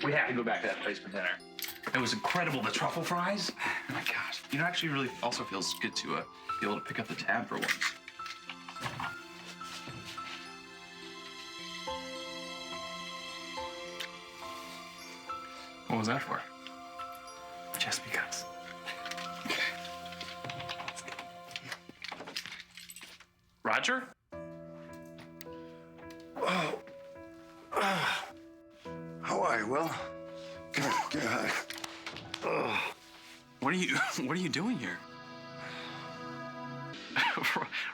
We have to go back to that place for dinner. It was incredible. The truffle fries. Oh my gosh. You know, actually, really also feels good to be able to pick up the tab for once. What was that for? Just because. Roger? How are you, Will? God. What are you doing here?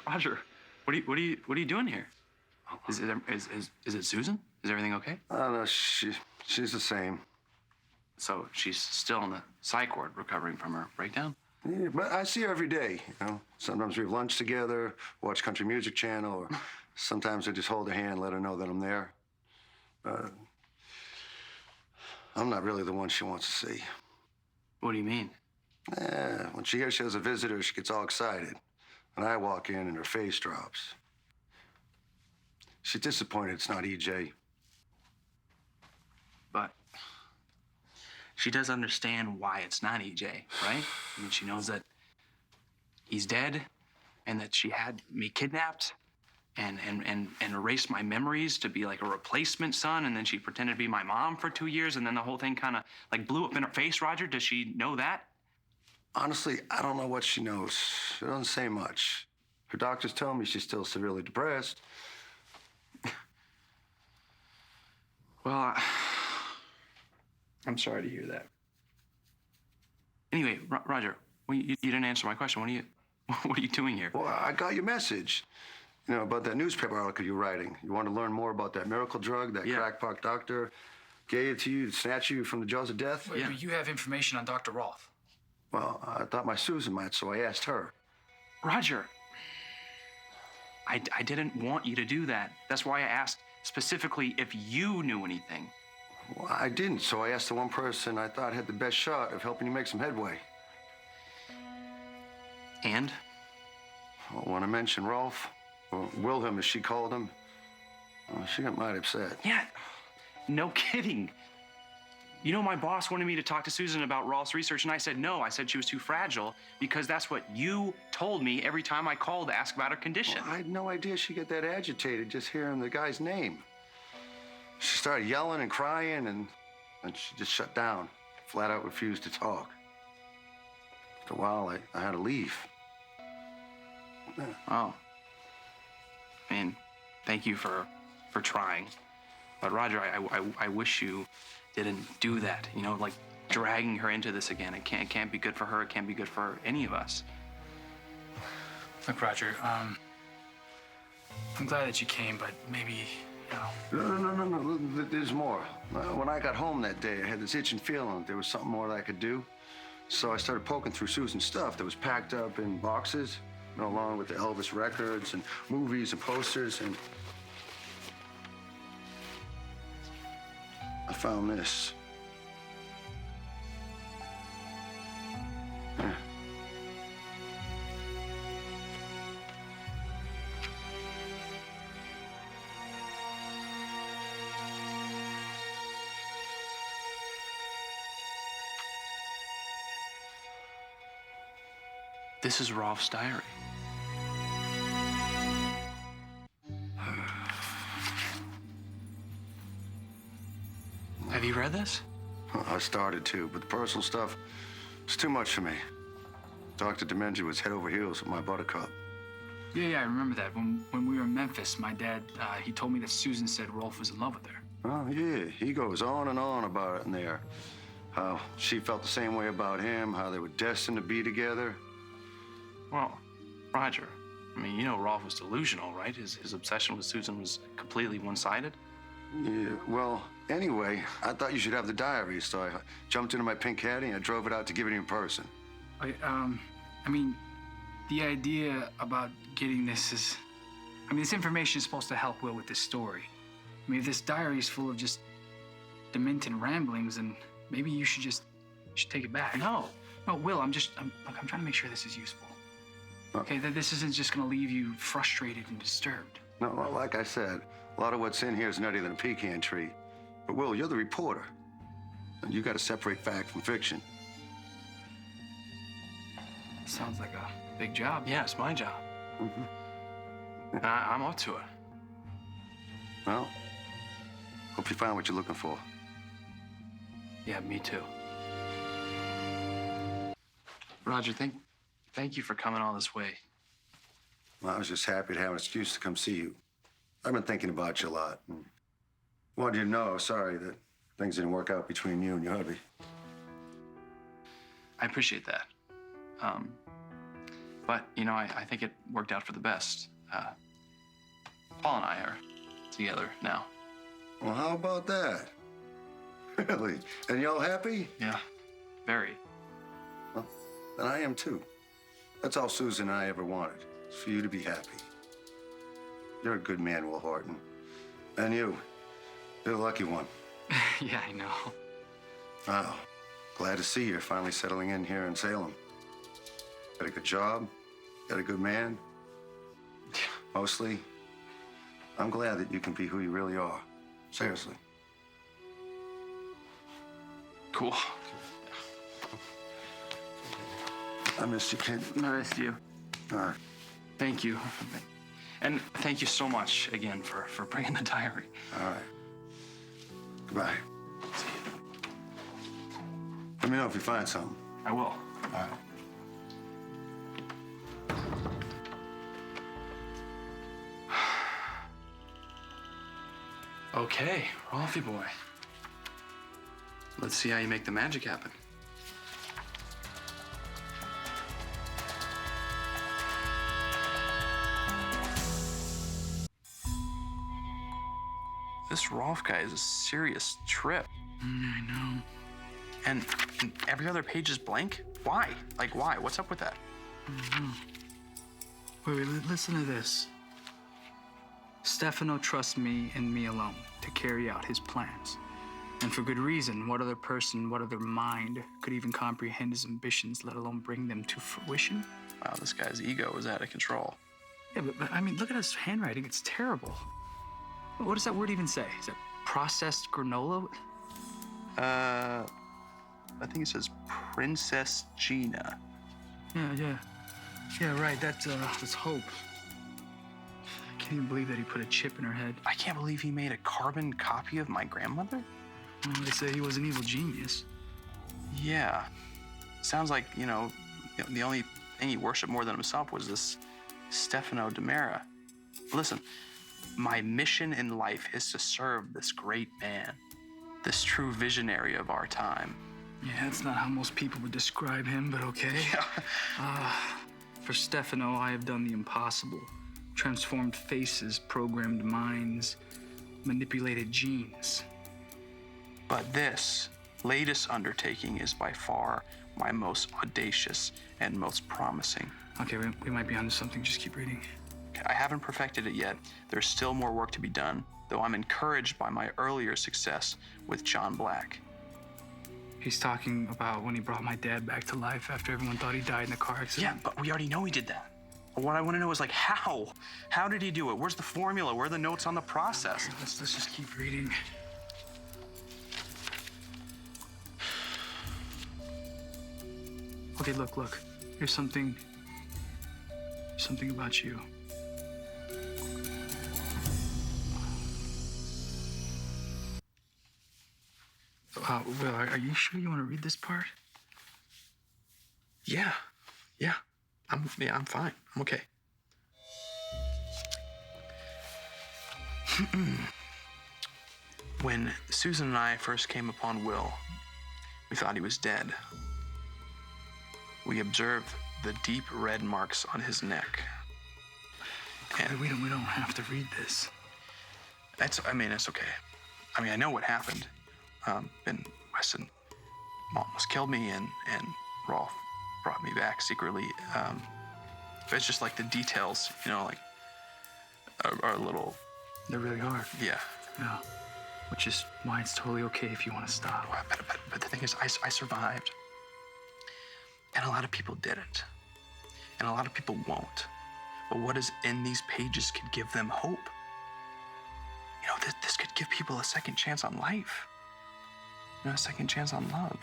Roger, what are you doing here? Is it Susan? Is everything okay? No, she's the same. So she's still in the psych ward recovering from her breakdown? Yeah, but I see her every day, you know. Sometimes we have lunch together, watch country music channel, or sometimes I just hold her hand, let her know that I'm there. I'm not really the one she wants to see. What do you mean? When she hears she has a visitor, she gets all excited. And I walk in and her face drops. She's disappointed it's not EJ. But she does understand why it's not EJ, right? I mean, she knows that he's dead and that she had me kidnapped and erased my memories to be like a replacement son, and then she pretended to be my mom for 2 years, and then the whole thing kind of like blew up in her face, Roger. Does she know that? Honestly, I don't know what she knows. She doesn't say much. Her doctors tell me she's still severely depressed. Well, I'm sorry to hear that. Anyway, Roger, you didn't answer my question. What are you doing here? Well, I got your message. You know, about that newspaper article you're writing. You want to learn more about that miracle drug that crackpot doctor gave it to you to snatch you from the jaws of death? Wait, but you have information on Dr. Rolfe. Well, I thought my Susan might, so I asked her. Roger, I didn't want you to do that. That's why I asked specifically if you knew anything. Well, I didn't, so I asked the one person I thought had the best shot of helping you make some headway. And? Well, when I mentioned Rolfe, or Wilhelm as she called him, she got mighty upset. Yeah, no kidding. You know, my boss wanted me to talk to Susan about Rolfe's research, and I said no. I said she was too fragile because that's what you told me every time I called to ask about her condition. Well, I had no idea she'd get that agitated just hearing the guy's name. She started yelling and crying, and she just shut down, flat out refused to talk. After a while, I had to leave. Oh. I mean, thank you for trying. But Roger, I wish you didn't do that. You know, like dragging her into this again. It can't be good for her. It can't be good for any of us. Look, Roger, I'm glad that you came, but maybe, you know. No. There's more. When I got home that day, I had this itching feeling that there was something more that I could do. So I started poking through Susan's stuff that was packed up in boxes, you know, along with the Elvis records and movies and posters, and I found this. Yeah. This is Rolfe's diary. Have you read this? I started to, but the personal stuff was too much for me. Dr. Dementia was head over heels with my buttercup. Yeah, I remember that. When we were in Memphis, my dad, he told me that Susan said Rolfe was in love with her. Oh, yeah, he goes on and on about it in there. How she felt the same way about him, how they were destined to be together. Well, Roger, I mean, you know Rolfe was delusional, right? His obsession with Susan was completely one-sided. Yeah, well, anyway, I thought you should have the diary, so I jumped into my pink caddy and I drove it out to give it to you in person. I mean, the idea about getting this is, I mean, this information is supposed to help Will with this story. I mean, if this diary is full of just demented ramblings, then maybe you should take it back. No, Will, I'm trying to make sure this is useful. Okay, that this isn't just gonna leave you frustrated and disturbed. No, like I said, a lot of what's in here is nuttier than a pecan tree. But Will, you're the reporter. And you got to separate fact from fiction. Sounds like a big job. Yeah, it's my job. And I'm up to it. Well, hope you find what you're looking for. Yeah, me too. Roger, thank you for coming all this way. Well, I was just happy to have an excuse to come see you. I've been thinking about you a lot. And wanted you to know, sorry that things didn't work out between you and your hubby. I appreciate that. But, you know, I think it worked out for the best. Paul and I are together now. Well, how about that? Really? And y'all happy? Yeah, very. Well, then I am too. That's all Susan and I ever wanted, is for you to be happy. You're a good man, Will Horton. And you're the lucky one. Yeah, I know. Oh, glad to see you're finally settling in here in Salem. Got a good job, got a good man. Mostly, I'm glad that you can be who you really are. Seriously. Cool. I missed you, kid. I missed you. All right. Thank you. And thank you so much again for bringing the diary. All right. Goodbye. See you. Let me know if you find something. I will. All right. Okay, Rolfie boy. Let's see how you make the magic happen. This Rolf guy is a serious trip. I know. And every other page is blank? Why? Like, why? What's up with that? Wait, listen to this. Stefano trusts me and me alone to carry out his plans. And for good reason. What other person, what other mind could even comprehend his ambitions, let alone bring them to fruition? Wow, this guy's ego is out of control. Yeah, but I mean, look at his handwriting. It's terrible. What does that word even say? Is it processed granola? I think it says Princess Gina. Yeah, right. That's Hope. I can't even believe that he put a chip in her head. I can't believe he made a carbon copy of my grandmother. Well, they say he was an evil genius. Yeah. Sounds like, you know, the only thing he worshipped more than himself was this Stefano Demera. Listen, my mission in life is to serve this great man, this true visionary of our time. Yeah, that's not how most people would describe him, but okay. Yeah. For Stefano, I have done the impossible. Transformed faces, programmed minds, manipulated genes. But this latest undertaking is by far my most audacious and most promising. Okay, we might be onto something. Just keep reading. I haven't perfected it yet. There's still more work to be done, though I'm encouraged by my earlier success with John Black. He's talking about when he brought my dad back to life after everyone thought he died in a car accident. Yeah, but we already know he did that. But what I want to know is, like, how? How did he do it? Where's the formula? Where are the notes on the process? Let's just keep reading. Okay, look. Here's something about you. Will, are you sure you want to read this part? Yeah. I'm fine. I'm okay. When Susan and I first came upon Will, we thought he was dead. We observed the deep red marks on his neck. And we don't have to read this. It's okay. I mean, I know what happened. Ben Weston almost killed me, and Rolf brought me back secretly. But it's just like the details, you know, like are a little. They're really hard. Yeah. Yeah. Which is why it's totally okay if you want to stop. But the thing is, I survived, and a lot of people didn't, and a lot of people won't. But what is in these pages could give them hope. You know, this could give people a second chance on life. a second chance on love.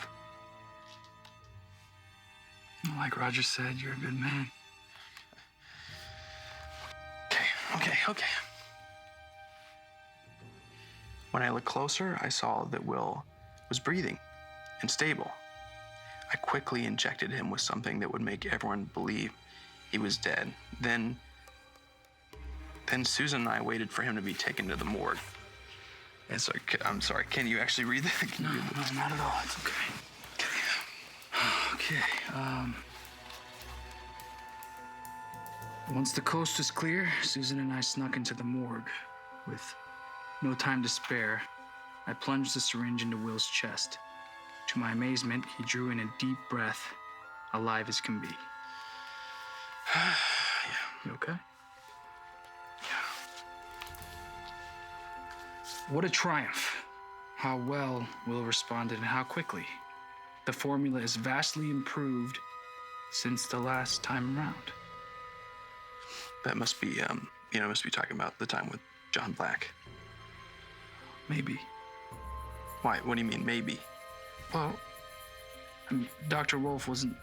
Like Roger said, you're a good man. Okay. When I looked closer, I saw that Will was breathing and stable. I quickly injected him with something that would make everyone believe he was dead. Then Susan and I waited for him to be taken to the morgue. And so, I'm sorry, can you actually read that? Can you read that? No, not at all. It's okay. Okay. Once the coast was clear, Susan and I snuck into the morgue. With no time to spare, I plunged the syringe into Will's chest. To my amazement, he drew in a deep breath, alive as can be. Yeah. You okay? Yeah. What a triumph. How well Will responded and how quickly. The formula is vastly improved since the last time around. That must be, must be talking about the time with John Black. Maybe. Why? What do you mean, maybe? Well, Dr. Rolfe wasn't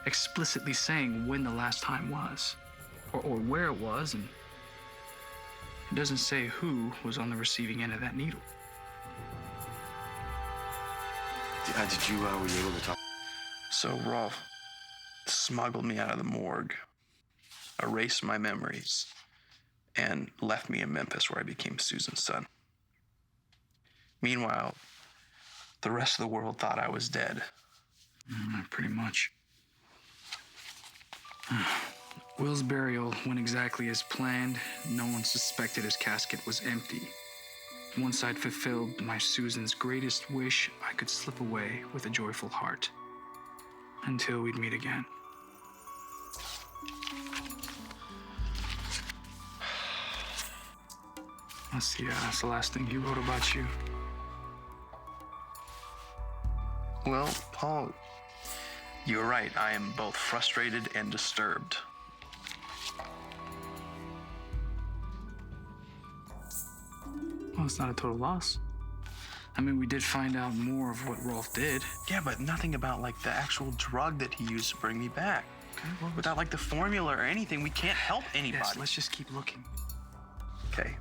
explicitly saying when the last time was, or where it was, and it doesn't say who was on the receiving end of that needle. Were you able to talk? So Rolfe smuggled me out of the morgue, erased my memories, and left me in Memphis where I became Susan's son. Meanwhile, the rest of the world thought I was dead. Pretty much. Will's burial went exactly as planned. No one suspected his casket was empty. Once I'd fulfilled my Susan's greatest wish, I could slip away with a joyful heart. Until we'd meet again. That's the last thing he wrote about you. Well, Paul, you're right. I am both frustrated and disturbed. Well, it's not a total loss. I mean, we did find out more of what Rolfe did. Yeah, but nothing about, like, the actual drug that he used to bring me back. Okay, well, Without, like, the formula or anything, we can't help anybody. yes, let's just keep looking. Okay.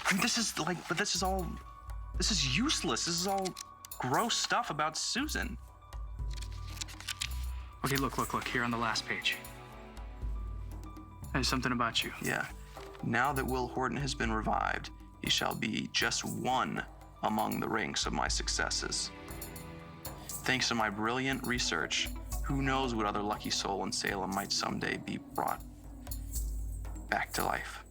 I mean, this is useless. This is all gross stuff about Susan. Okay, look, here on the last page. There's something about you. Yeah. Now that Will Horton has been revived, he shall be just one among the ranks of my successes. Thanks to my brilliant research, who knows what other lucky soul in Salem might someday be brought back to life.